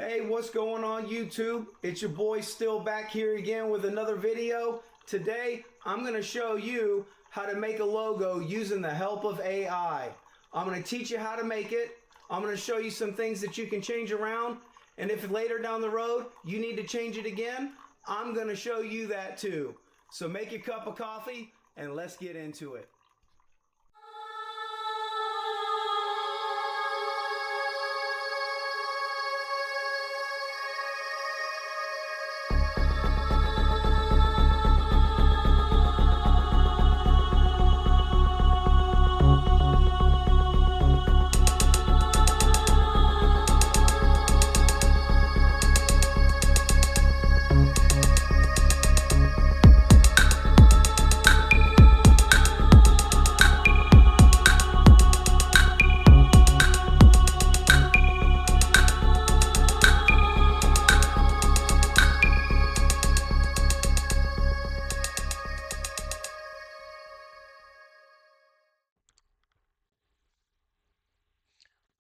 Hey, what's going on YouTube? It's your boy still back here again with another video. Today, I'm going to show you how to make a logo using the help of AI. I'm going to teach you how to make it. I'm going to show you some things that you can change around. And if later down the road you need to change it again, I'm going to show you that too. So make your cup of coffee and let's get into it.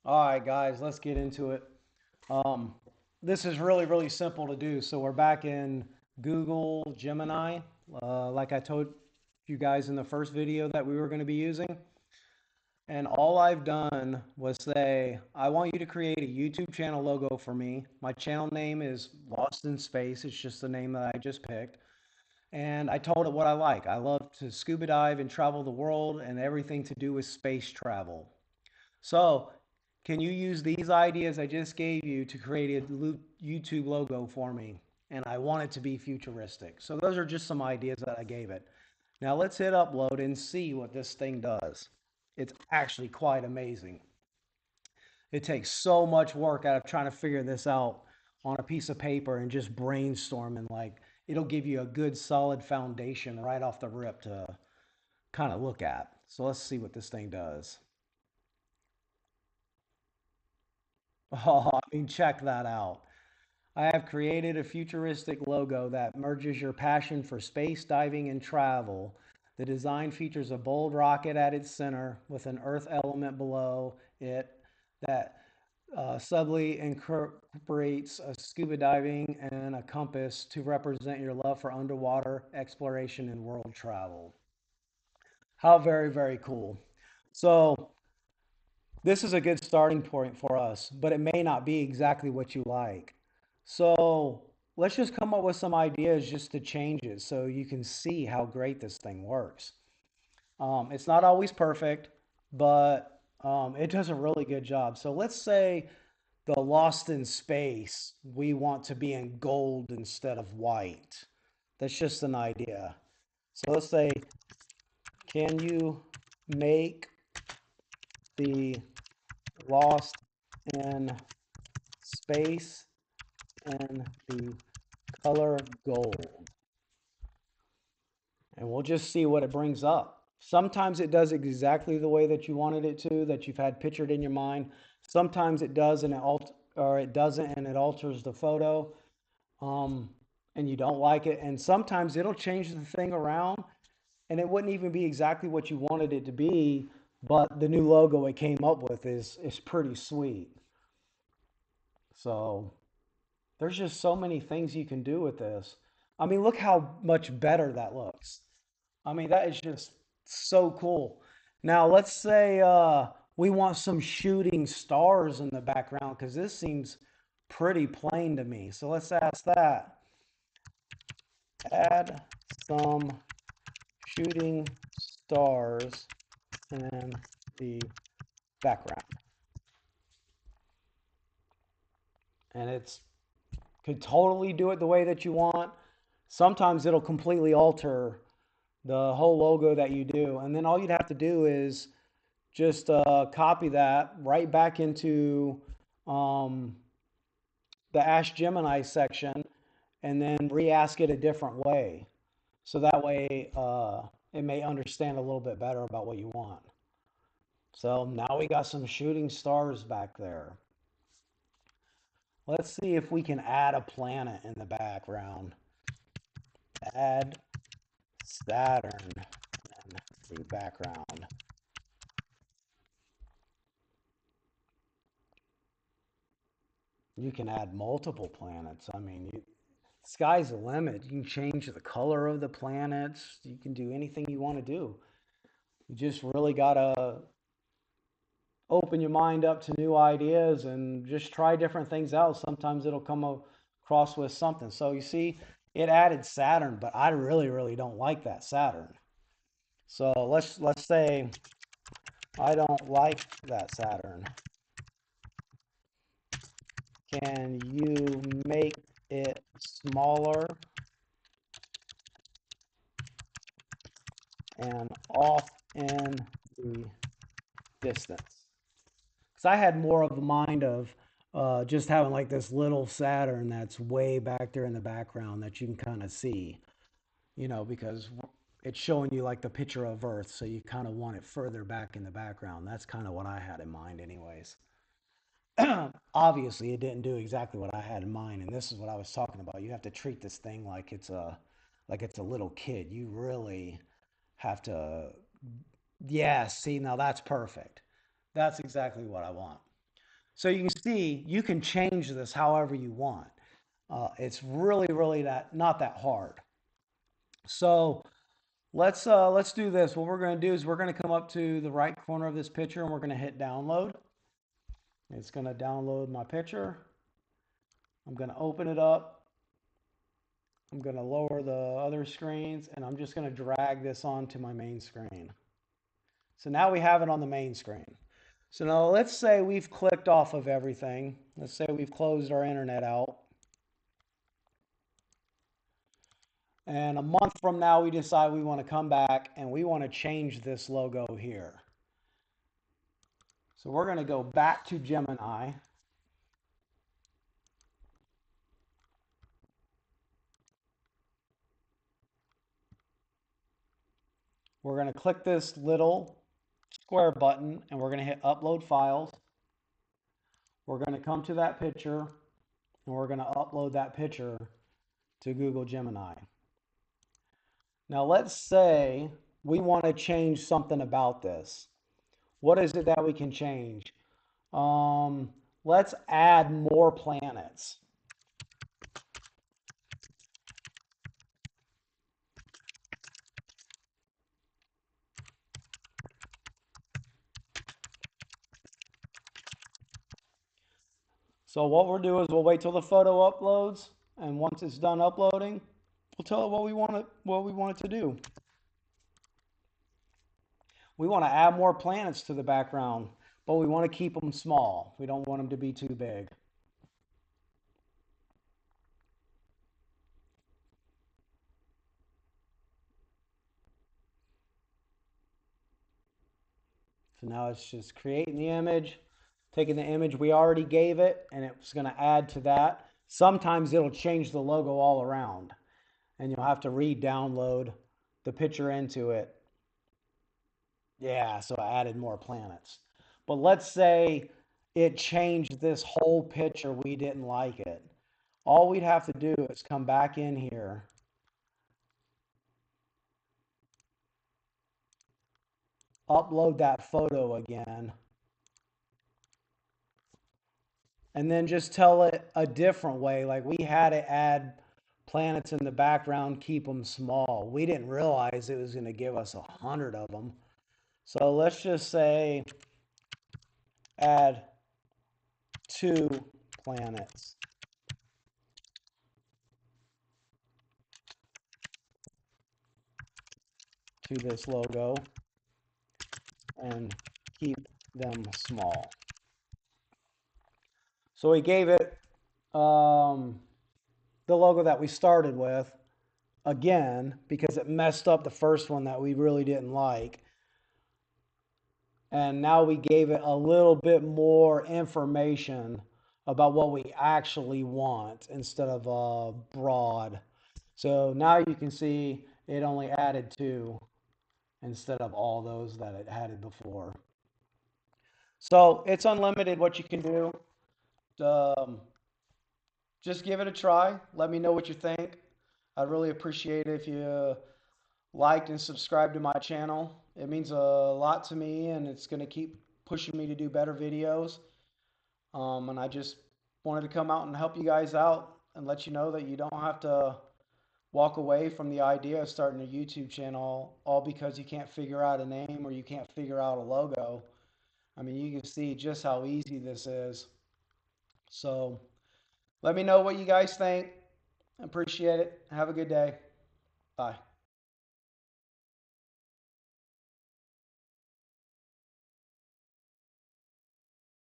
All right, guys, let's get into it. Um, this is really simple to do. So we're back in Google Gemini, like I told you guys in the first video that we were going to be using. And all I've done was say, I want you to create a YouTube channel logo for me. My channel name is Lost in Space. It's just the name that I just picked. And I told it what I like. I love to scuba dive and travel the world and everything to do with space travel. So, can you use these ideas I just gave you to create a YouTube logo for me? And I want it to be futuristic. So those are just some ideas that I gave it. Now let's hit upload and see what this thing does. It's actually quite amazing. It takes so much work out of trying to figure this out on a piece of paper and just brainstorming. Like, it'll give you a good solid foundation right off the rip to kind of look at. So let's see what this thing does. Oh, I mean, check that out. I have created a futuristic logo that merges your passion for space diving and travel. The design features a bold rocket at its center with an Earth element below it that subtly incorporates a scuba diving and a compass to represent your love for underwater exploration and world travel. How very cool. So this is a good starting point for us, but it may not be exactly what you like. So let's just come up with some ideas just to change it so you can see how great this thing works. It's not always perfect, but it does a really good job. So let's say the Lost in Space, we want to be in gold instead of white. That's just an idea. So let's say, can you make the Lost in Space in the color gold? And we'll just see what it brings up. Sometimes it does exactly the way that you wanted it to, that you've had pictured in your mind. Sometimes it does and it doesn't and it alters the photo, and you don't like it. And sometimes it'll change the thing around and it wouldn't even be exactly what you wanted it to be, but the new logo it came up with is pretty sweet. So there's just so many things you can do with this. I mean, look how much better that looks. I mean, that is just so cool. Now, let's say we want some shooting stars in the background because this seems pretty plain to me. So let's ask that. Add some shooting stars in the background. And it's could totally do it the way that you want. Sometimes it'll completely alter the whole logo that you do. And then all you'd have to do is just copy that right back into the Ask Gemini section and then re-ask it a different way. So that way it may understand a little bit better about what you want. So now we got some shooting stars back there. Let's see if we can add a planet in the background. Add Saturn in the background. You can add multiple planets. I mean, sky's the limit. You can change the color of the planets. You can do anything you want to do. You just really got to open your mind up to new ideas and just try different things out. Sometimes it'll come across with something. So you see, it added Saturn, but I really don't like that Saturn. So let's say I don't like that Saturn. Can you make it smaller and off in the distance? Because I had more of the mind of just having like this little Saturn that's way back there in the background that you can kind of see, because it's showing you like the picture of Earth, so you kind of want it further back in the background. That's kind of what I had in mind, anyways. Obviously, it didn't do exactly what I had in mind, and this is what I was talking about. You have to treat this thing like it's a little kid. You really have to. Yeah, see, now that's perfect. That's exactly what I want. So you can see you can change this however you want. It's really not that hard. So let's do this. What we're going to do is we're going to come up to the right corner of this picture and we're going to hit download. It's going to download my picture. I'm going to open it up. I'm going to lower the other screens and I'm just going to drag this onto my main screen. So now we have it on the main screen. So now let's say we've clicked off of everything. Let's say we've closed our internet out. And a month from now, we decide we want to come back and we want to change this logo here. So we're going to go back to Gemini. We're going to click this little square button and we're going to hit upload files. We're going to come to that picture and we're going to upload that picture to Google Gemini. Now let's say we want to change something about this. What is it that we can change? Let's add more planets. So what we'll do is we'll wait till the photo uploads, and once it's done uploading, we'll tell it what we want it to do. We want to add more planets to the background, but we want to keep them small. We don't want them to be too big. So now it's just creating the image, taking the image we already gave it, and it's going to add to that. Sometimes it'll change the logo all around, and you'll have to re-download the picture into it. Yeah, so I added more planets. But let's say it changed this whole picture. We didn't like it. All we'd have to do is come back in here, upload that photo again, and then just tell it a different way. Like we had to add planets in the background, keep them small. We didn't realize it was going to give us 100 of them. So let's just say add 2 planets. To this logo and keep them small. So we gave it the logo that we started with again because it messed up the first one that we really didn't like. And now we gave it a little bit more information about what we actually want instead of broad. So now you can see it only added 2 instead of all those that it added before. So it's unlimited what you can do. Um, just give it a try. Let me know what you think. I'd really appreciate it if you liked and subscribed to my channel. It means a lot to me and it's going to keep pushing me to do better videos. And I just wanted to come out and help you guys out and let you know that you don't have to walk away from the idea of starting a YouTube channel all because you can't figure out a name or you can't figure out a logo. I mean, you can see just how easy this is. So let me know what you guys think. Appreciate it. Have a good day. Bye.